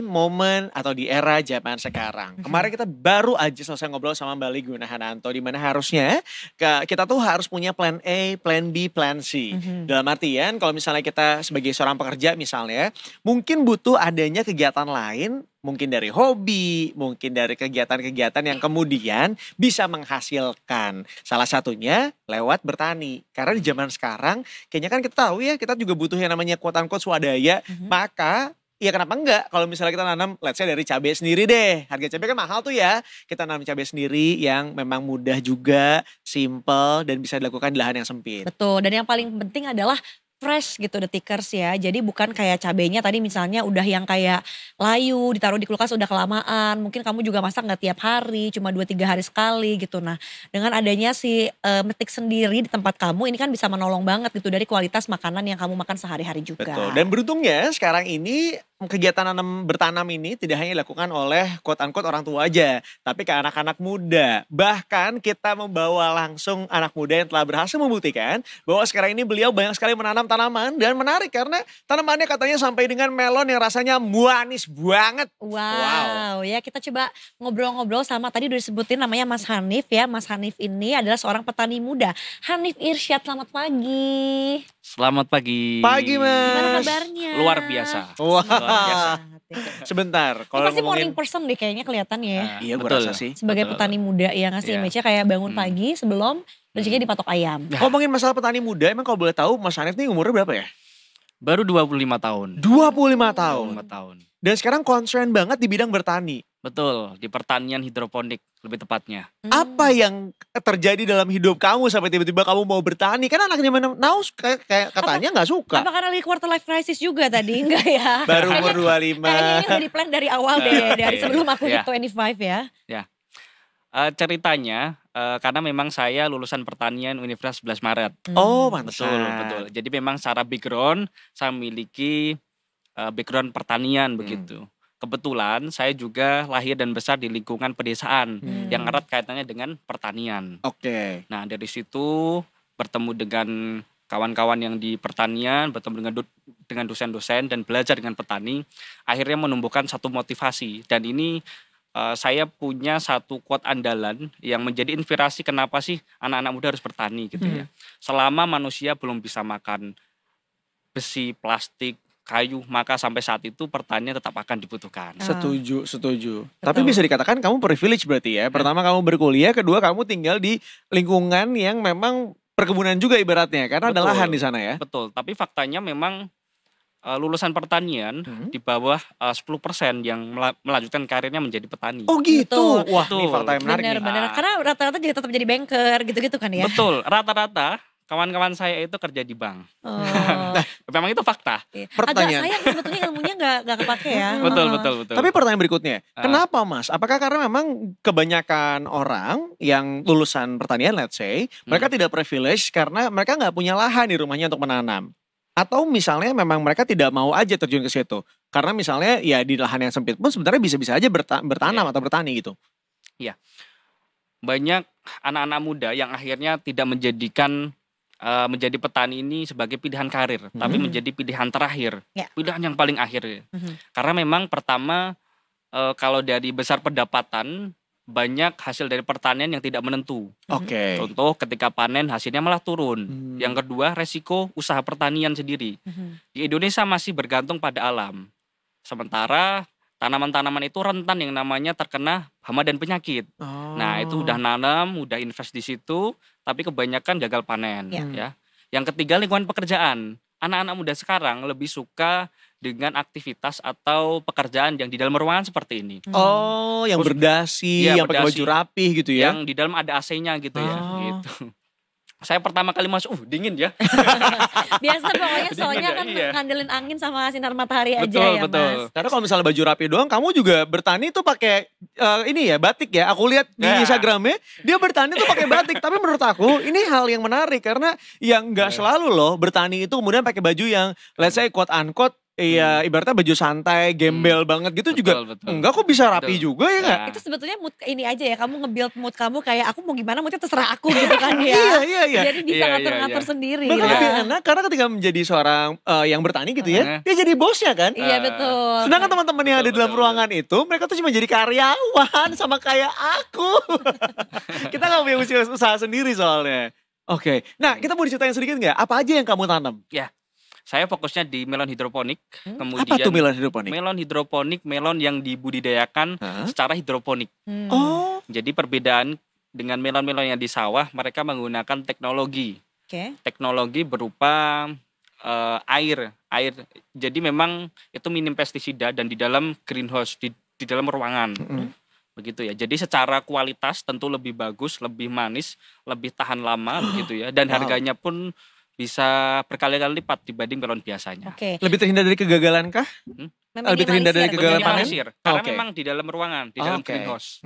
momen atau di era zaman sekarang. Kemarin kita baru aja selesai ngobrol sama Mbak Li Gunahananto, di mana harusnya kita tuh harus punya plan A, plan B, plan C. Dalam artian kalau misalnya kita sebagai seorang pekerja misalnya, mungkin butuh adanya kegiatan lain, mungkin dari hobi, mungkin dari kegiatan-kegiatan yang kemudian bisa menghasilkan. Salah satunya lewat bertani. Karena di zaman sekarang kayaknya kan kita tahu ya, kita juga butuh yang namanya quote-unquote swadaya. Maka ya kenapa enggak kalau misalnya kita nanam let's say dari cabai sendiri deh. Harga cabai kan mahal tuh ya. Kita nanam cabai sendiri yang memang mudah juga, simple dan bisa dilakukan di lahan yang sempit. Betul, dan yang paling penting adalah fresh gitu detikers ya. Jadi bukan kayak cabenya tadi misalnya udah yang kayak layu, ditaruh di kulkas udah kelamaan. Mungkin kamu juga masak nggak tiap hari, cuma 2-3 hari sekali gitu. Nah dengan adanya si metik sendiri di tempat kamu ini kan bisa menolong banget gitu dari kualitas makanan yang kamu makan sehari-hari juga. Betul, dan beruntungnya sekarang ini kegiatan bertanam ini tidak hanya dilakukan oleh quote-unquote orang tua aja, tapi ke anak-anak muda. Bahkan kita membawa langsung anak muda yang telah berhasil membuktikan bahwa sekarang ini beliau banyak sekali menanam tanaman dan menarik karena tanamannya katanya sampai dengan melon yang rasanya manis banget. Wow, ya kita coba ngobrol-ngobrol sama tadi udah disebutin namanya Mas Hanif ya. Mas Hanif ini adalah seorang petani muda. Hanif Irsyad, selamat pagi. Selamat pagi. Pagi Mas. Gimana kabarnya? Luar biasa. Wah. Luar biasa. Sebentar, Ini kalau pasti morning ngomongin person deh kayaknya kelihatannya ya. iya gue Betul. rasa sih. Sebagai Betul. petani muda ya ngasih Iya. image-nya kayak bangun pagi sebelum rezekinya dipatok ayam. Ngomongin masalah petani muda, emang kalau boleh tahu Mas Hanif nih umurnya berapa ya? Baru 25 tahun. 25 tahun. 25 tahun. Dan sekarang concern banget di bidang bertani. Betul, di pertanian hidroponik lebih tepatnya. Apa yang terjadi dalam hidup kamu sampai tiba-tiba kamu mau bertani? Kan anak zaman now kayak katanya nggak suka. Apa karena lagi quarter life crisis juga tadi? Enggak ya? Baru umur 25. Kayaknya ini udah di plan dari awal deh. Dari Iya. sebelum aku hit Iya. 25 ya. Ceritanya, karena memang saya lulusan pertanian Universitas 11 Maret. Oh, pantesan. Betul. Jadi memang secara background, saya memiliki background pertanian begitu. Kebetulan saya juga lahir dan besar di lingkungan pedesaan yang erat kaitannya dengan pertanian. Oke. Nah dari situ bertemu dengan kawan-kawan yang di pertanian, bertemu dengan dosen-dosen dan belajar dengan petani, akhirnya menumbuhkan satu motivasi. Dan ini saya punya satu quote andalan yang menjadi inspirasi kenapa sih anak-anak muda harus bertani gitu ya. Selama manusia belum bisa makan besi, plastik, kayu, maka sampai saat itu pertanian tetap akan dibutuhkan. Setuju. Tapi bisa dikatakan kamu privilege berarti ya. Pertama kamu berkuliah, kedua kamu tinggal di lingkungan yang memang perkebunan juga ibaratnya. Karena ada Betul. lahan di sana ya. Betul, tapi faktanya memang lulusan pertanian di bawah 10% yang melanjutkan karirnya menjadi petani. Oh gitu. Betul. Wah, ini Betul. fakta yang menarik nih. Benar-benar. Karena rata-rata juga tetap jadi banker gitu-gitu kan ya. Betul, rata-rata kawan-kawan saya itu kerja di bank. Oh. Memang itu fakta. Iya. Agak Pertanyaan. sayang sebetulnya ilmunya nggak kepake ya. Betul. Tapi pertanyaan berikutnya, kenapa Mas? Apakah karena memang kebanyakan orang yang lulusan pertanian let's say, mereka tidak privilege karena mereka nggak punya lahan di rumahnya untuk menanam? Atau misalnya memang mereka tidak mau aja terjun ke situ? Karena misalnya ya di lahan yang sempit pun sebenarnya bisa-bisa aja bertanam atau bertani gitu. Banyak anak-anak muda yang akhirnya tidak menjadikan menjadi petani ini sebagai pilihan karir, tapi menjadi pilihan terakhir, Ya. pilihan yang paling akhir. Karena memang pertama kalau dari besar pendapatan banyak hasil dari pertanian yang tidak menentu. Oke. Contoh ketika panen hasilnya malah turun. Yang kedua resiko usaha pertanian sendiri. Di Indonesia masih bergantung pada alam. Sementara tanaman-tanaman itu rentan yang namanya terkena hama dan penyakit. Nah itu udah nanam, udah invest di situ, tapi kebanyakan gagal panen. Ya. Yang ketiga lingkungan pekerjaan. Anak-anak muda sekarang lebih suka dengan aktivitas atau pekerjaan yang di dalam ruangan seperti ini. Oh, yang berdasi, Iya, yang pakai baju berdasi. rapih gitu ya. Yang di dalam ada AC-nya gitu ya. Gitu. Saya pertama kali masuk, dingin ya. Biasa pokoknya soalnya kan Iya. ngandelin angin sama sinar matahari aja Betul, ya betul. Mas. Karena kalau misalnya baju rapi doang, kamu juga bertani tuh pakai ini ya batik ya. Aku lihat di Ya. Instagramnya dia bertani tuh pakai batik. Tapi menurut aku ini hal yang menarik karena yang nggak selalu loh bertani itu kemudian pakai baju yang let's say quote unquote iya ibaratnya baju santai, gembel banget gitu juga Betul. enggak kok bisa rapi Betul. juga ya enggak? Ya. Itu sebetulnya mood ini aja ya, kamu nge-build mood kamu kayak aku mau gimana moodnya terserah aku gitu kan ya. Iya. Jadi bisa Iya, ngatur-ngatur iya. sendiri. Bahkan ya. lebih enak karena ketika menjadi seorang yang bertani gitu ya, dia jadi bosnya kan. Iya betul. Sedangkan teman-teman yang ada di dalam Betul. ruangan itu, mereka tuh cuma jadi karyawan sama kayak aku. Kita nggak punya usaha sendiri soalnya. Oke, nah kita mau diceritain sedikit nggak? Apa aja yang kamu tanam? Ya, saya fokusnya di melon hidroponik. Kemudian Apa tuh melon hidroponik? melon hidroponik, melon yang dibudidayakan secara hidroponik. Oh, Jadi perbedaan dengan melon-melon yang di sawah, mereka menggunakan teknologi. Oke. Teknologi berupa air. Jadi memang itu minim pestisida dan di dalam greenhouse, di dalam ruangan. Begitu ya. Jadi secara kualitas tentu lebih bagus, lebih manis, lebih tahan lama begitu ya. Dan harganya pun bisa berkali-kali lipat dibanding melon biasanya. Oke. lebih terhindar dari kegagalan kah? Lebih terhindar dari kegagalan panen? Minimalisir, karena Oke. memang di dalam ruangan, di dalam Oke. greenhouse.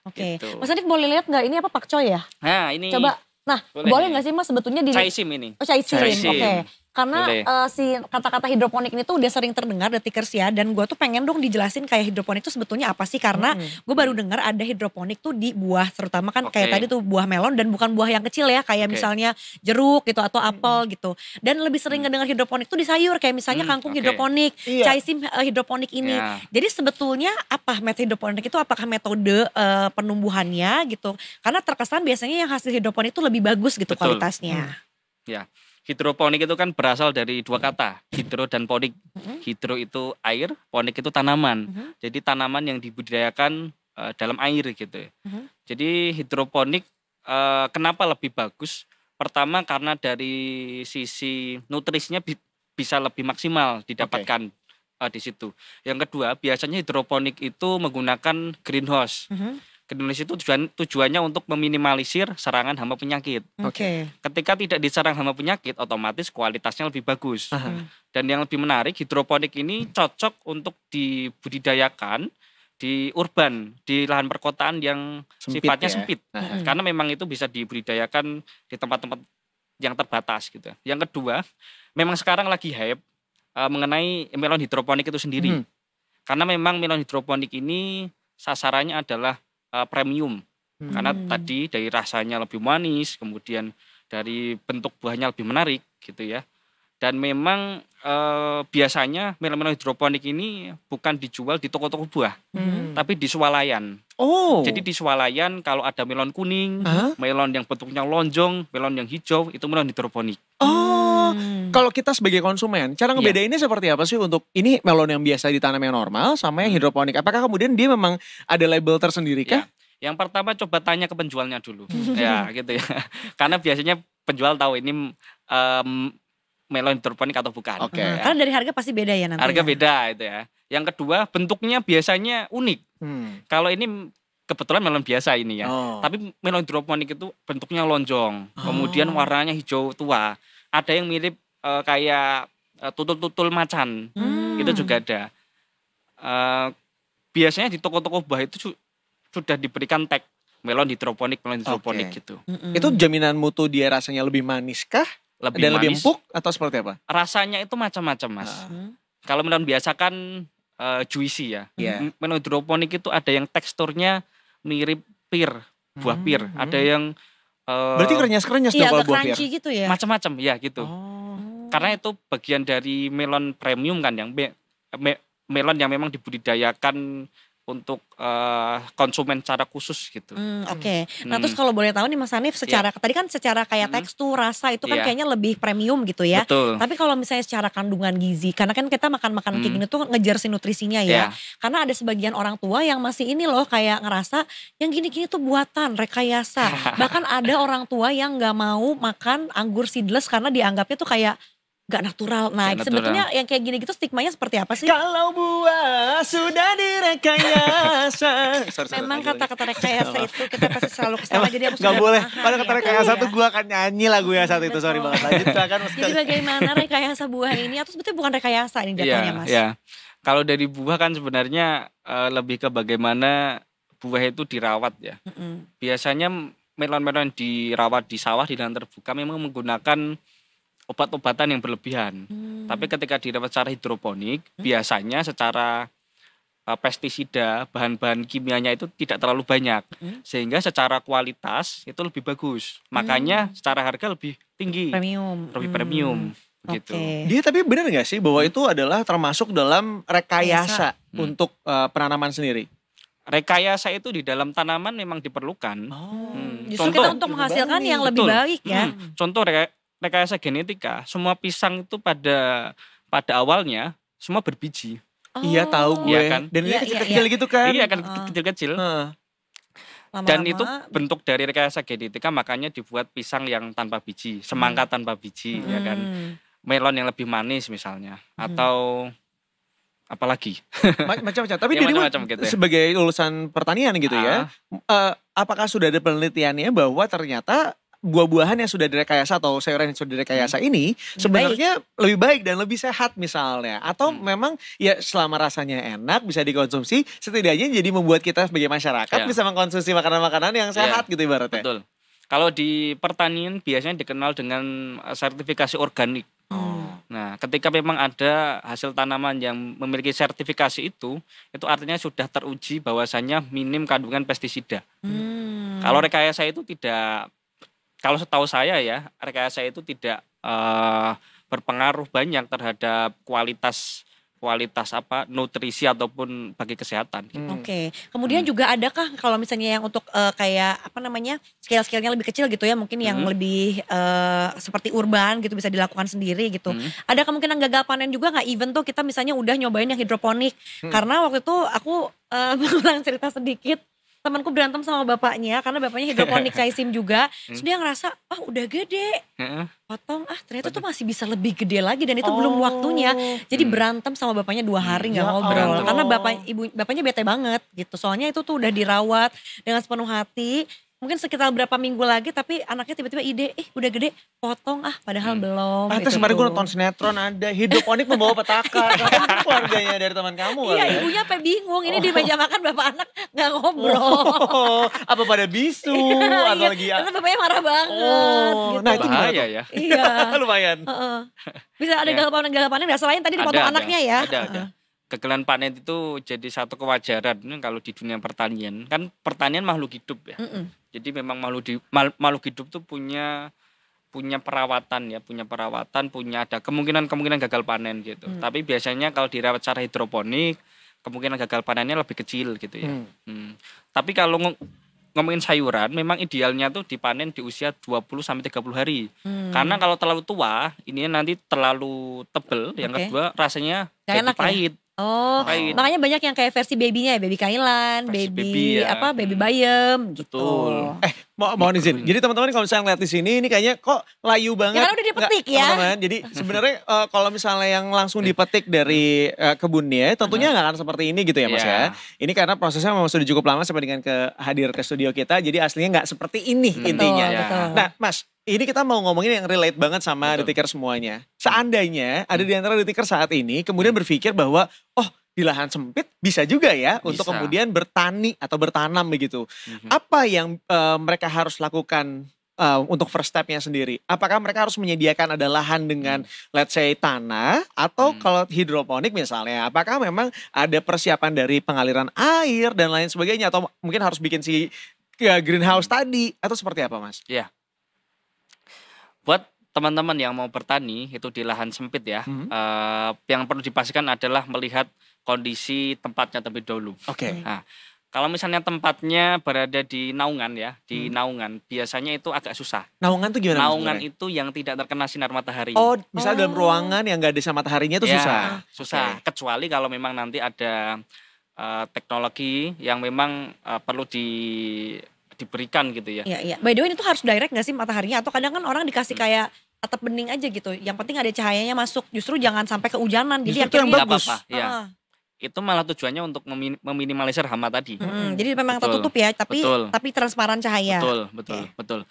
Oke. Gitu. Mas Hanif boleh lihat nggak ini apa pakcoy ya? Nah ini Coba. Nah, Boleh boleh nih. nggak sih Mas sebetulnya di caisim ini. Oh, caisim. Caisim. Oke. Karena Boleh. si kata-kata hidroponik ini tuh udah sering terdengar The Tickers ya. Dan gue tuh pengen dong dijelasin kayak hidroponik itu sebetulnya apa sih. Karena gue baru dengar ada hidroponik tuh di buah. Terutama kan kayak Oke. tadi tuh buah melon dan bukan buah yang kecil ya. Kayak Oke. misalnya jeruk gitu atau apel gitu. Dan lebih sering ngedengar hidroponik tuh di sayur. Kayak misalnya kangkung Oke. hidroponik, Iya. caisim hidroponik ini. Ya. Jadi sebetulnya apa metode hidroponik itu? Apakah metode penumbuhannya gitu? Karena terkesan biasanya yang hasil hidroponik itu lebih bagus gitu Betul. kualitasnya. Ya, hidroponik itu kan berasal dari dua kata, hidro dan ponik. Hidro itu air, ponik itu tanaman. Jadi tanaman yang dibudidayakan dalam air gitu ya. Jadi hidroponik kenapa lebih bagus? Pertama karena dari sisi nutrisinya bisa lebih maksimal didapatkan di situ. Yang kedua, biasanya hidroponik itu menggunakan greenhouse. Greenhouse itu tujuannya untuk meminimalisir serangan hama penyakit. Oke. Ketika tidak diserang hama penyakit, otomatis kualitasnya lebih bagus. Dan yang lebih menarik, hidroponik ini cocok untuk dibudidayakan di urban, di lahan perkotaan yang Sempit sifatnya ya. sempit. Karena memang itu bisa dibudidayakan di tempat-tempat yang terbatas gitu. Yang kedua, memang sekarang lagi hype mengenai melon hidroponik itu sendiri. Karena memang melon hidroponik ini sasarannya adalah premium. Karena tadi dari rasanya lebih manis, kemudian dari bentuk buahnya lebih menarik gitu ya. Dan memang biasanya melon-melon hidroponik ini bukan dijual di toko-toko buah, tapi di swalayan. Oh. Jadi di swalayan kalau ada melon kuning, melon yang bentuknya lonjong, melon yang hijau, itu melon hidroponik. Oh, kalau kita sebagai konsumen, cara ngebedainnya seperti apa sih untuk ini melon yang biasa ditanam yang normal sama yang hidroponik? Apakah kemudian dia memang ada label tersendiri kah? Ya. Yang pertama coba tanya ke penjualnya dulu, ya gitu ya. Karena biasanya penjual tahu ini melon hidroponik atau bukan. Oke. Ya. Karena dari harga pasti beda ya nanti. Harga beda itu ya. Yang kedua bentuknya biasanya unik. Kalau ini kebetulan melon biasa ini ya. Tapi melon hidroponik itu bentuknya lonjong, kemudian warnanya hijau tua. Ada yang mirip kayak tutul-tutul macan, itu juga ada. Biasanya di toko-toko buah itu sudah diberikan tag melon hidroponik gitu. Itu jaminan mutu dia rasanya lebih manis kah? Lebih Dan lebih manis. empuk atau seperti apa? Rasanya itu macam-macam mas. Kalau melon biasa kan juicy ya. Melon hidroponik itu ada yang teksturnya mirip pir, buah pir. Ada yang Berarti kerenyas-kerenyas dong Iya kalau agak buah pir. crunchy gitu ya. macam-macam ya gitu. Karena itu bagian dari melon premium kan yang melon yang memang dibudidayakan untuk konsumen secara khusus gitu. Oke. Nah terus kalau boleh tahu nih Mas Hanif secara tadi kan secara kayak tekstur, rasa itu kan kayaknya lebih premium gitu ya. Betul. Tapi kalau misalnya secara kandungan gizi, karena kan kita makan kayak gini tuh ngejar si nutrisinya ya. Karena ada sebagian orang tua yang masih ini loh kayak ngerasa yang gini-gini tuh buatan, rekayasa. Bahkan ada orang tua yang nggak mau makan anggur seedless karena dianggapnya tuh kayak gak natural. Nah Gak natural. sebetulnya yang kayak gini gitu stigmanya seperti apa sih? Kalau buah sudah direkayasa. Memang kata-kata rekayasa itu kita pasti selalu kesana jadi aku Gak sudah boleh. menahan Pada ya. kata rekayasa tuh gue akan nyanyi lagu yang satu itu. Sorry Betul. banget. Lanjut silakan Mas. Jadi bagaimana rekayasa buah ini atau sebetulnya bukan rekayasa ini jatuhnya Mas? Iya. Kalau dari buah kan sebenarnya lebih ke bagaimana buah itu dirawat ya. Biasanya melon-melon dirawat di sawah di lahan terbuka memang menggunakan obat-obatan yang berlebihan. Tapi ketika dirawat secara hidroponik, biasanya secara pestisida, bahan-bahan kimianya itu tidak terlalu banyak. Sehingga secara kualitas itu lebih bagus. Makanya secara harga lebih tinggi. Premium. Lebih premium. Gitu. Dia tapi benar nggak sih bahwa itu adalah termasuk dalam rekayasa untuk penanaman sendiri? Rekayasa itu di dalam tanaman memang diperlukan. Justru kita untuk menghasilkan yang lebih baik ya. Contoh rekayasa genetika, semua pisang itu pada awalnya semua berbiji. Iya tahu gue. Iya kan? Dan ini kecil-kecil gitu kan? Iya kan kecil-kecil. Dan itu bentuk dari rekayasa genetika, makanya dibuat pisang yang tanpa biji, semangka tanpa biji, ya kan. Melon yang lebih manis misalnya, atau apalagi macam-macam. Tapi jadi gitu ya. Sebagai lulusan pertanian gitu ya, apakah sudah ada penelitiannya bahwa ternyata buah-buahan yang sudah direkayasa atau sayuran yang sudah direkayasa ini sebenarnya lebih baik dan lebih sehat misalnya, atau memang ya selama rasanya enak bisa dikonsumsi, setidaknya jadi membuat kita sebagai masyarakat bisa mengkonsumsi makanan-makanan yang sehat gitu ibaratnya. Betul. Kalau di pertanian biasanya dikenal dengan sertifikasi organik. Nah, ketika memang ada hasil tanaman yang memiliki sertifikasi itu artinya sudah teruji bahwasannya minim kandungan pestisida. Kalau rekayasa itu tidak, kalau setahu saya ya, rekayasa itu tidak berpengaruh banyak terhadap kualitas nutrisi ataupun bagi kesehatan. Gitu. Oke. Kemudian juga adakah kalau misalnya yang untuk kayak scale-scale-nya lebih kecil gitu ya, mungkin yang lebih seperti urban gitu bisa dilakukan sendiri gitu. Ada kemungkinan gagal panen juga nggak, even tuh kita misalnya udah nyobain yang hidroponik. Karena waktu itu aku mengulang cerita sedikit. Temanku berantem sama bapaknya karena bapaknya hidroponik Caisim juga. Terus dia ngerasa, udah gede. Potong, ternyata tuh masih bisa lebih gede lagi dan itu belum waktunya. Jadi berantem sama bapaknya 2 hari gak ngobrol. Karena bapaknya bete banget gitu. Soalnya itu tuh udah dirawat dengan sepenuh hati. Mungkin sekitar berapa minggu lagi tapi anaknya tiba-tiba ide, udah gede, potong padahal belum. Terus kemarin gue nonton sinetron ada hidroponik membawa petaka. Kan keluarganya dari teman kamu Iya, ibunya sampai bingung, ini di meja makan bapak anak gak ngobrol. Apa pada bisu atau lagi karena bapaknya marah banget. Gitu. Nah itu bahaya ya. Iya. Lumayan. Bisa ada gagal panen gak selain tadi dipotong anaknya ya? Ada. Gagalan panen itu jadi satu kewajaran kalau di dunia pertanian. Kan pertanian makhluk hidup ya. Jadi memang makhluk hidup tuh punya perawatan ya, punya ada kemungkinan gagal panen gitu. Tapi biasanya kalau dirawat secara hidroponik, kemungkinan gagal panennya lebih kecil gitu ya. Tapi kalau ngomongin sayuran, memang idealnya tuh dipanen di usia 20-30 hari. Karena kalau terlalu tua, ini nanti terlalu tebel. Yang kedua rasanya jadi pahit. Pahit. Makanya banyak yang kayak versi babynya ya, baby kailan, baby bayam gitu. Betul. Mohon izin. Jadi teman-teman kalau misalnya ngeliat di sini ini kayaknya kok layu banget. Ya kan udah dipetik ya. Teman-teman. Jadi sebenarnya kalau misalnya yang langsung dipetik dari kebunnya tentunya nggak akan seperti ini gitu ya Mas ya. Ini karena prosesnya memang sudah cukup lama sampai dengan hadir ke studio kita. Jadi aslinya nggak seperti ini intinya. Betul. Nah Mas, ini kita mau ngomongin yang relate banget sama Detiker semuanya. Seandainya ada di antara Detiker saat ini kemudian berpikir bahwa di lahan sempit bisa juga ya untuk kemudian bertani atau bertanam begitu. Apa yang mereka harus lakukan untuk first stepnya sendiri? Apakah mereka harus menyediakan ada lahan dengan let's say tanah atau kalau hidroponik misalnya, apakah memang ada persiapan dari pengaliran air dan lain sebagainya atau mungkin harus bikin si greenhouse tadi atau seperti apa Mas? Iya. Buat teman-teman yang mau bertani itu di lahan sempit ya, yang perlu dipastikan adalah melihat kondisi tempatnya terlebih dahulu. Oke. Nah, kalau misalnya tempatnya berada di naungan ya, di naungan biasanya itu agak susah. Naungan tuh gimana? Naungan itu yang tidak terkena sinar matahari. Misalnya dalam ruangan yang gak ada sinar mataharinya itu susah. Susah. Kecuali kalau memang nanti ada teknologi yang memang perlu diberikan gitu ya. Iya. By the way itu harus direct gak sih mataharinya? Atau kadang kan orang dikasih kayak atap bening aja gitu. Yang penting ada cahayanya masuk. Justru jangan sampai kehujanan. Jadi justru akhirnya yang bagus. Ya. Itu malah tujuannya untuk meminimalisir hama tadi. Jadi memang tertutup ya, tapi transparan cahaya. Betul.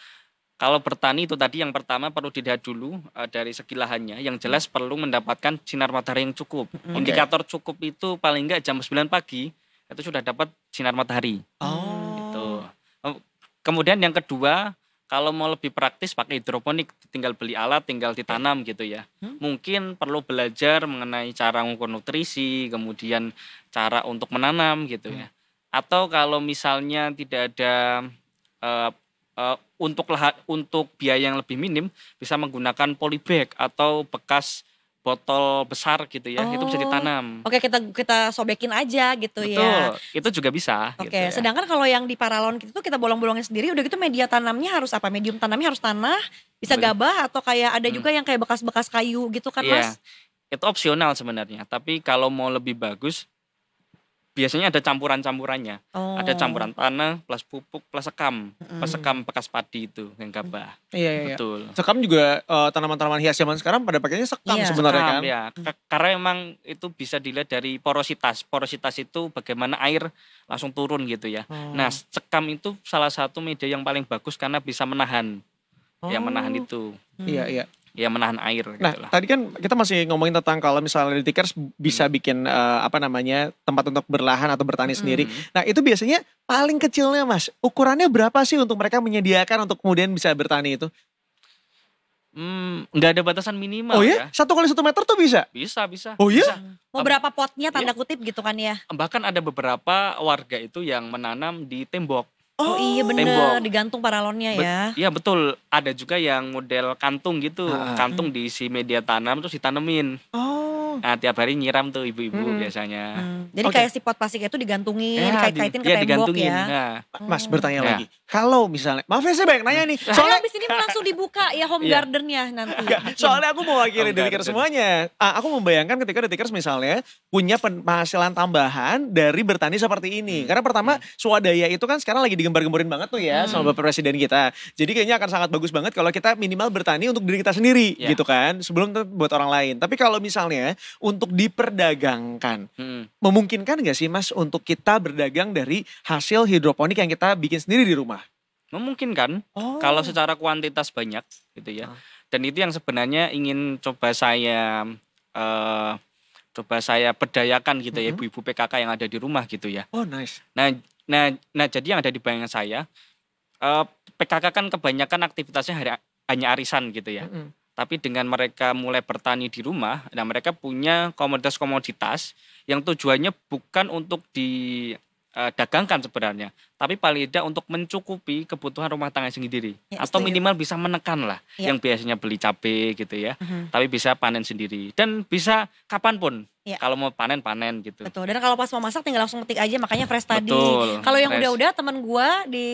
Kalau bertani itu tadi yang pertama perlu dilihat dulu dari segi lahannya. Yang jelas perlu mendapatkan sinar matahari yang cukup. Indikator cukup itu paling enggak jam 9 pagi itu sudah dapat sinar matahari. Gitu. Kemudian yang kedua kalau mau lebih praktis pakai hidroponik, tinggal beli alat, tinggal ditanam gitu ya. Mungkin perlu belajar mengenai cara mengukur nutrisi, kemudian cara untuk menanam gitu ya. Atau kalau misalnya tidak ada eh, untuk biaya yang lebih minim, bisa menggunakan polybag atau bekas botol besar gitu ya, itu bisa ditanam. Oke, kita sobekin aja gitu Betul, ya. itu juga bisa. Oke, gitu ya. sedangkan kalau yang di paralon gitu kita bolong-bolongin sendiri, udah gitu media tanamnya harus apa? Medium tanamnya harus tanah, bisa gabah atau kayak ada juga yang kayak bekas-bekas kayu gitu kan Iya, Mas? itu opsional sebenarnya. Tapi kalau mau lebih bagus, biasanya ada campuran-campurannya. Ada campuran tanah plus pupuk plus sekam. Plus sekam bekas padi itu yang gabah. Iya. Betul. Sekam juga tanaman-tanaman hias zaman sekarang pada pakainya sekam Iya. sebenarnya Sekam, kan. ya. Karena memang itu bisa dilihat dari porositas. Porositas itu bagaimana air langsung turun gitu ya. Nah, sekam itu salah satu media yang paling bagus karena bisa menahan. Yang menahan itu. Iya. Ya menahan air Nah, gitu lah. tadi kan kita masih ngomongin tentang kalau misalnya di Tickers bisa bikin tempat untuk berlahan atau bertani sendiri. Nah, itu biasanya paling kecilnya Mas, ukurannya berapa sih untuk mereka menyediakan untuk kemudian bisa bertani itu? Nggak ada batasan minimal Oh ya? ya. 1 kali 1 meter tuh bisa? Bisa. Oh iya? Bisa. Mau berapa potnya tanda kutip gitu kan ya? Bahkan ada beberapa warga itu yang menanam di tembok. Oh iya bener, tembok. digantung paralonnya ya. Iya betul. Ada juga yang model kantung gitu. Kantung diisi media tanam terus ditanemin. Oh. Nah, tiap hari nyiram tuh ibu-ibu biasanya. Jadi kayak si pot plastik itu digantungin, Ya, dikait-kaitin ke tembok digantungin. ya. Nah, Mas bertanya Ya. lagi, kalau misalnya, maaf ya saya banyak nanya nih, Soalnya soalnya abis ini langsung dibuka ya home Iya. gardennya nanti. bikin. soalnya aku mewakili Oh, Detikers garden. semuanya. Aku membayangkan ketika Detikers misalnya punya penghasilan tambahan dari bertani seperti ini. Karena pertama swadaya itu kan sekarang lagi digembar-gemborin banget tuh ya sama Bapak Presiden kita. Jadi kayaknya akan sangat bagus banget kalau kita minimal bertani untuk diri kita sendiri Iya. gitu kan. Sebelum buat orang lain. Tapi kalau misalnya untuk diperdagangkan. Memungkinkan gak sih Mas untuk kita berdagang dari hasil hidroponik yang kita bikin sendiri di rumah? memungkinkan Oh. kalau secara kuantitas banyak gitu ya. Dan itu yang sebenarnya ingin coba saya berdayakan gitu ya ibu-ibu PKK yang ada di rumah gitu ya. Oh nice. Nah jadi yang ada di bayangan saya PKK kan kebanyakan aktivitasnya hanya arisan gitu ya. Tapi dengan mereka mulai bertani di rumah, nah mereka punya komoditas-komoditas yang tujuannya bukan untuk didagangkan sebenarnya, tapi paling tidak untuk mencukupi kebutuhan rumah tangga sendiri. Ya, Atau setuju. minimal bisa menekan lah Ya. yang biasanya beli cabai gitu ya. Tapi bisa panen sendiri dan bisa kapanpun. Ya. Kalau mau panen gitu. Betul. Dan kalau pas mau masak tinggal langsung ketik aja, makanya fresh tadi. Betul, Kalau yang fresh. udah-udah teman gua di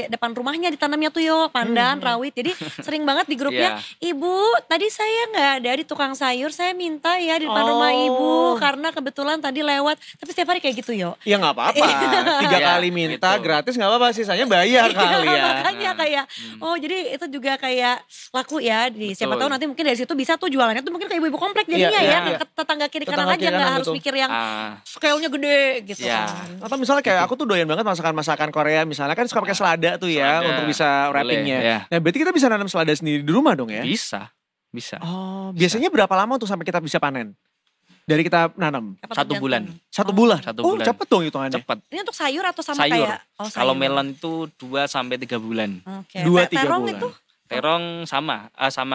depan rumahnya ditanamnya tuh yo pandan, rawit. Jadi sering banget di grupnya, "Ibu, tadi saya nggak ada di tukang sayur, saya minta ya di depan rumah Ibu karena kebetulan tadi lewat." Tapi setiap hari kayak gitu yo. Ya nggak apa-apa. 3 Ya, kali minta gitu. gratis nggak apa-apa, sisanya bayar kali ya. Makanya kayak jadi itu juga kayak laku ya di siapa Betul. tahu nanti mungkin dari situ bisa tuh jualannya tuh mungkin ke ibu-ibu komplek jadinya Iya, ya, iya. ke tetangga kiri kanan Tetangga aja kiri nggak kanan, harus betul. mikir yang Ah, scale-nya gede gitu Ya. kan. Atau misalnya kayak aku tuh doyan banget masakan Korea, misalnya kan suka pakai selada tuh ya Selada. untuk bisa Boleh, wrappingnya. ya. Nah berarti kita bisa nanam selada sendiri di rumah dong ya? bisa. Oh, biasanya berapa lama tuh sampai kita bisa panen? Dari kita nanam? Apa 1 tergantung? bulan. 1 bulan? 1 Oh bulan. cepet dong hitungannya. Cepat. Ini untuk sayur atau sama Sayur. kayak sayur. Kalau melon itu 2 sampai 3 bulan. Oke. 2-3 Terong bulan. itu Terong sama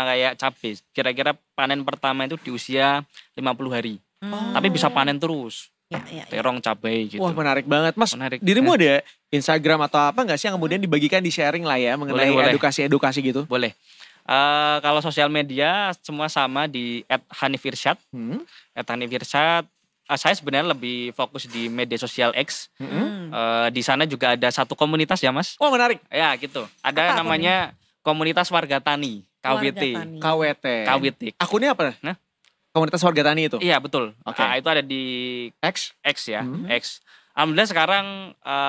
kayak cabai. Kira-kira panen pertama itu di usia 50 hari. Tapi bisa panen terus. ya. Terong, cabai gitu. Wah menarik banget. Mas, Menarik. dirimu ada Instagram atau apa nggak sih yang kemudian dibagikan, di sharing lah ya mengenai Boleh. edukasi-edukasi gitu? Boleh. Kalau sosial media semua sama di @hanifirsyad. @hanifirsyad. Saya sebenarnya lebih fokus di media sosial X. Di sana juga ada satu komunitas ya Mas. Oh menarik. Ya gitu. Ada Apa namanya Komunitas Warga Tani. KWT. Warga tani. KWT. KWT. Akunnya apa? Nah? Komunitas warga tani itu? Iya betul. Oke. Itu ada di X? X ya. X. Alhamdulillah sekarang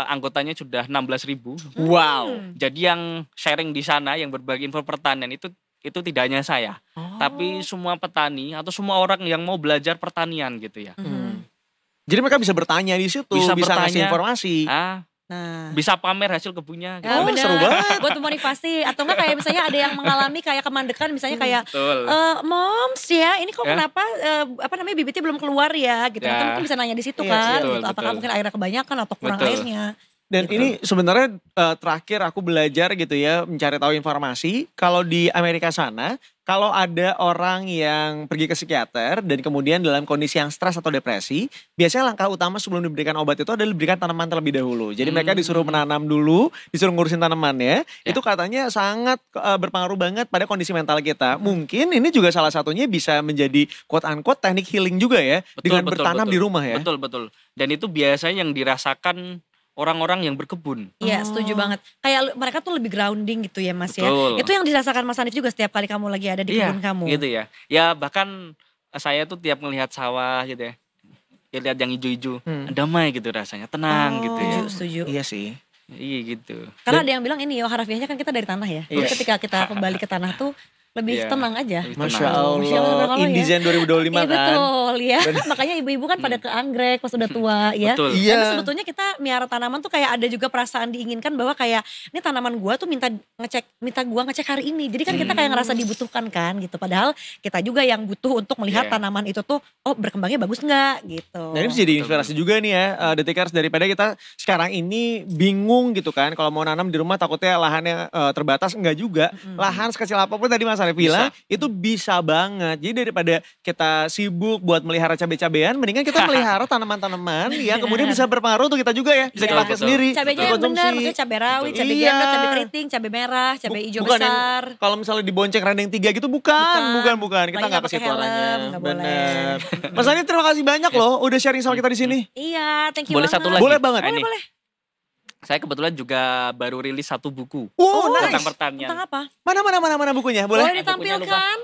anggotanya sudah 16.000. Wow. Jadi yang sharing di sana, yang berbagi info pertanian itu tidak hanya saya, tapi semua petani atau semua orang yang mau belajar pertanian gitu ya. Jadi mereka bisa bertanya di situ, bisa ngasih bertanya. informasi. Nah. Bisa pamer hasil kebunnya. Gitu. Oh, bener. seru banget. Buat memotivasi atau enggak kayak misalnya ada yang mengalami kayak kemandekan misalnya kayak Betul. Moms ya ini kok Ya. kenapa bibitnya belum keluar ya gitu. Ya. Atau mungkin bisa nanya di situ Iya, kan betul, gitu. Apakah betul. mungkin airnya kebanyakan atau kurang Betul. airnya. Dan Gitu. ini sebenarnya terakhir aku belajar gitu ya, mencari tahu informasi. Kalau di Amerika sana, kalau ada orang yang pergi ke psikiater dan kemudian dalam kondisi yang stres atau depresi, biasanya langkah utama sebelum diberikan obat itu adalah diberikan tanaman terlebih dahulu. Jadi mereka disuruh menanam dulu, disuruh ngurusin tanamannya. Ya. Itu katanya sangat berpengaruh banget pada kondisi mental kita. Mungkin ini juga salah satunya bisa menjadi quote unquote teknik healing juga ya, dengan bertanam di rumah ya. Betul. Dan itu biasanya yang dirasakan orang-orang yang berkebun. Iya, setuju banget. Kayak mereka tuh lebih grounding gitu ya Mas ya. Betul. Itu yang dirasakan Mas Hanif juga setiap kali kamu lagi ada di kebun kamu. Gitu ya. Ya bahkan saya tuh tiap melihat sawah gitu ya. Ya lihat yang hijau-hijau, damai gitu rasanya, tenang gitu ya. Setuju. Iya sih. Iya gitu. Karena ada yang bilang ini ya harafiahnya kan kita dari tanah ya. Jadi ketika kita kembali ke tanah tuh lebih Iya, tenang aja. lebih Masya tenang. Masya Allah, Allah, ya. Indizen 2025 Iya kan. betul ya. Makanya ibu-ibu kan pada ke anggrek pas udah tua ya. Betul. Iya. Tapi sebetulnya kita miara tanaman tuh kayak ada juga perasaan diinginkan bahwa kayak ini tanaman gua tuh minta gua ngecek hari ini. Jadi kan kita kayak ngerasa dibutuhkan kan gitu. Padahal kita juga yang butuh untuk melihat Iya. tanaman itu tuh berkembangnya bagus nggak gitu. Dan ini bisa jadi inspirasi juga nih ya, Detikers, daripada kita sekarang ini bingung gitu kan. Kalau mau nanam di rumah takutnya lahannya terbatas, enggak juga. Lahan sekecil apapun tadi Mas Arif bilang, itu bisa banget. Jadi daripada kita sibuk buat melihara cabai-cabean, mendingan kita melihara tanaman-tanaman yang kemudian bisa berpengaruh untuk kita juga ya. Bisa Iya, dipakai betul. sendiri. Cabainya yang dikonsumsi. benar, maksudnya cabai rawit, cabai Iya. gendot, cabai keriting, cabai merah, cabai hijau Bukan yang besar. kalau misalnya dibonceng rendeng 3 gitu bukan. Kita Apalagi nggak nggak ke situ pakai helm, arahnya. nggak boleh. Bener. Mas Ani terima kasih banyak loh udah sharing sama kita di sini. Iya, thank you Boleh banget. satu lagi? Boleh banget. Nah, ini. Boleh. Saya kebetulan juga baru rilis satu buku Wow, tentang nice. pertanian. Tentang apa? Mana bukunya? Boleh? Boleh ditampilkan.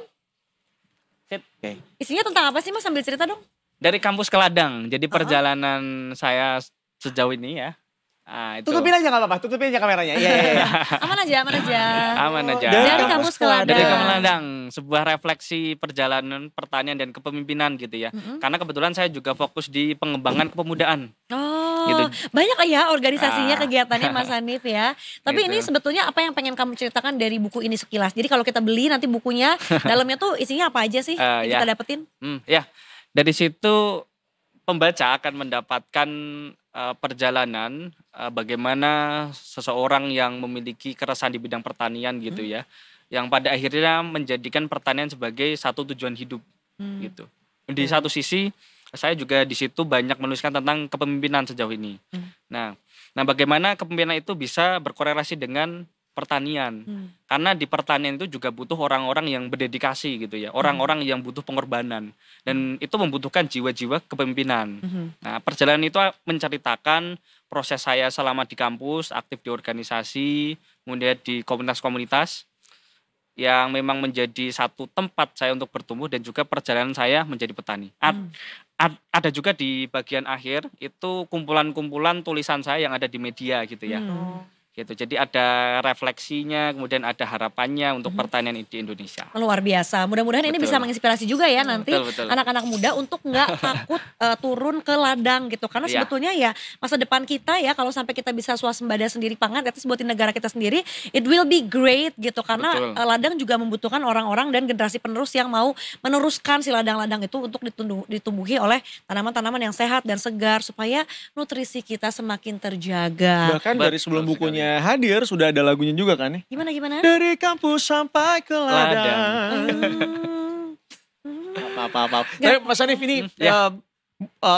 Sip. Oke. Isinya tentang apa sih Mas? Sambil cerita dong. Dari kampus ke ladang. Jadi perjalanan saya sejauh ini ya. Nah, itu. Tutupin aja gak apa-apa, tutupin aja kameranya. Iya. Aman aja, aman aja. Aman aja. Dari kampus ke ladang. Dari kampus ladang, sebuah refleksi perjalanan pertanian dan kepemimpinan gitu ya. Karena kebetulan saya juga fokus di pengembangan kepemudaan. Oh, Gitu. banyak ya organisasinya, kegiatannya Mas Hanif ya. Tapi Gitu. ini sebetulnya apa yang pengen kamu ceritakan dari buku ini sekilas? Jadi kalau kita beli nanti bukunya, dalamnya tuh isinya apa aja sih yang Ya. kita dapetin? Ya, dari situ pembaca akan mendapatkan perjalanan bagaimana seseorang yang memiliki keresahan di bidang pertanian gitu ya, yang pada akhirnya menjadikan pertanian sebagai satu tujuan hidup gitu. Di satu sisi saya juga di situ banyak menuliskan tentang kepemimpinan sejauh ini. Nah, bagaimana kepemimpinan itu bisa berkorelasi dengan pertanian. Karena di pertanian itu juga butuh orang-orang yang berdedikasi gitu ya, orang-orang yang butuh pengorbanan dan itu membutuhkan jiwa-jiwa kepemimpinan. Nah, perjalanan itu menceritakan proses saya selama di kampus, aktif di organisasi, kemudian di komunitas-komunitas yang memang menjadi satu tempat saya untuk bertumbuh dan juga perjalanan saya menjadi petani. Ada juga di bagian akhir itu kumpulan-kumpulan tulisan saya yang ada di media gitu ya. Gitu. Jadi ada refleksinya, kemudian ada harapannya untuk pertanian di Indonesia. Luar biasa. Mudah-mudahan ini Betul. bisa menginspirasi juga ya nanti Betul. anak-anak muda untuk nggak takut turun ke ladang gitu. Karena Iya. sebetulnya ya masa depan kita ya kalau sampai kita bisa swasembada sendiri pangan, atas buatin negara kita sendiri, it will be great gitu. Karena Betul. ladang juga membutuhkan orang-orang dan generasi penerus yang mau meneruskan si ladang-ladang itu untuk ditumbuhi oleh tanaman-tanaman yang sehat dan segar supaya nutrisi kita semakin terjaga. Bahkan dari Betul sebelum sekali. bukunya hadir sudah ada lagunya juga kan ya. Gimana? Dari kampus sampai ke ladang. Hmm. Apa. Tapi Mas Hanif ini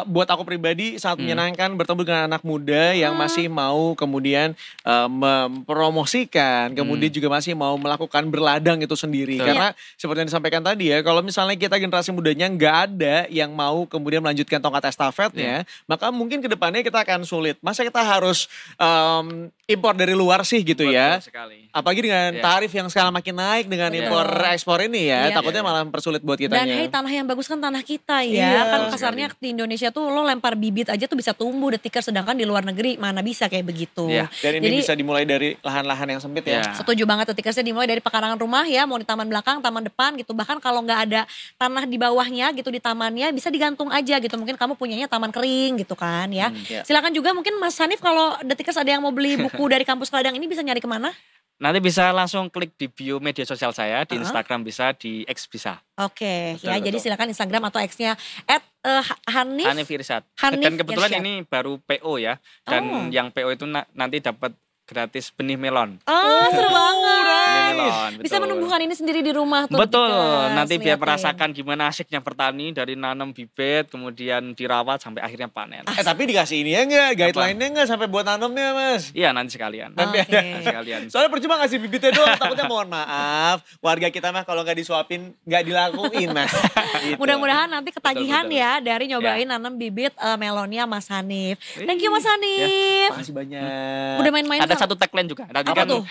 buat aku pribadi sangat menyenangkan bertemu dengan anak muda yang masih mau kemudian mempromosikan, kemudian juga masih mau melakukan berladang itu sendiri. Betul. Karena seperti yang disampaikan tadi ya, kalau misalnya kita generasi mudanya nggak ada yang mau kemudian melanjutkan tongkat estafetnya, maka mungkin kedepannya kita akan sulit. Masa kita harus impor dari luar sih gitu ya. Betul sekali. Apalagi dengan tarif yang sekarang makin naik dengan Betul. impor ekspor ini ya, Iya. takutnya malah mempersulit buat kitanya. Dan hey, tanah yang bagus kan tanah kita ya. Iya. Kan Betul kasarnya di Indonesia tuh lo lempar bibit aja tuh bisa tumbuh detikers, sedangkan di luar negeri mana bisa kayak begitu. Iya. Dan ini Jadi bisa dimulai dari lahan-lahan yang sempit ya. Iya. setuju banget detikersnya dimulai dari pekarangan rumah ya, mau di taman belakang, taman depan gitu. Bahkan kalau nggak ada tanah di bawahnya gitu di tamannya bisa digantung aja gitu. Mungkin kamu punyanya taman kering gitu kan ya. Iya. Silakan juga mungkin Mas Hanif kalau detikers ada yang mau beli buku dari kampus ke ladang ini bisa nyari kemana? Nanti bisa langsung klik di bio media sosial saya, di Instagram bisa, di X bisa. Oke, Betul, ya jadi betul. silakan Instagram atau X-nya @Hanif. Hanif Irsyad. Hanif Dan kebetulan Irsyad. ini baru PO ya. Dan yang PO itu nanti dapat gratis benih melon. Oh, seru banget. Benih melon, Bisa betul. menumbuhkan ini sendiri di rumah tuh. Betul, Tikas, nanti biar liatin. merasakan gimana asiknya bertani dari nanam bibit, kemudian dirawat sampai akhirnya panen. Tapi dikasih ini ya enggak, guideline-nya enggak sampai buat nanamnya Mas. Iya nanti sekalian. Oke. Nanti sekalian. Soalnya percuma ngasih bibitnya doang, takutnya mohon maaf. Warga kita mah kalau nggak disuapin nggak dilakuin Mas. Gitu. Mudah-mudahan nanti ketagihan Betul. ya dari nyobain nanam bibit melonnya Mas Hanif. Thank you Mas Ya. Hanif. Makasih banyak. Udah main-main Ada sama- satu tagline juga. Nanti Apa kan tuh?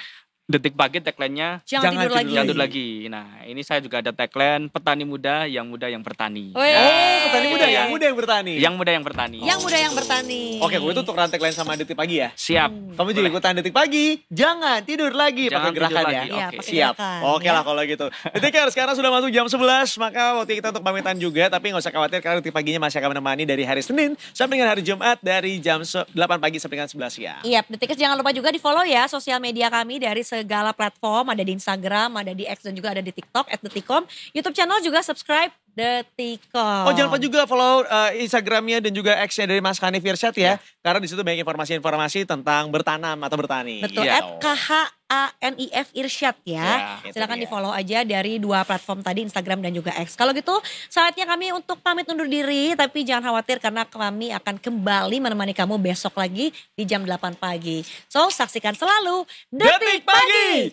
Detik Pagi tagline-nya Jangan Jangan tidur tidur lagi. jangan lagi. Nah, ini saya juga ada tagline petani muda yang bertani. Weh. Oh, petani muda, ya. yang muda yang bertani. Yang muda yang bertani. Yang muda yang bertani. Oke, gue itu untuk rantai lain sama Detik Pagi ya. Siap. Kamu juga ikutan Detik Pagi, jangan tidur lagi Jangan pakai gerakan tidur ya. lagi, Iya, oke. pakai Siap. gerakan, Oke ya. lah kalau gitu. Detikers, sekarang sudah masuk jam 11, maka waktu kita untuk pamitan juga. Tapi nggak usah khawatir karena Detik Paginya masih akan menemani dari hari Senin sampai dengan hari Jumat dari jam 8 pagi sampai dengan 11 siang. Iya, Detikers jangan lupa juga di follow ya sosial media kami dari segala platform. Ada di Instagram, ada di X dan juga ada di TikTok @detikom. YouTube channel juga subscribe Detikom. Oh jangan lupa juga follow Instagramnya dan juga X-nya dari Mas Hanif Irsyad ya. Karena di situ banyak informasi-informasi tentang bertanam atau bertani. Betul, Iya. @KHANIF Irsyad ya. Ya, itu Silakan dia. di follow aja dari dua platform tadi, Instagram dan juga X. Kalau gitu saatnya kami untuk pamit undur diri. Tapi jangan khawatir karena kami akan kembali menemani kamu besok lagi di jam 8 pagi. So saksikan selalu Detik Pagi,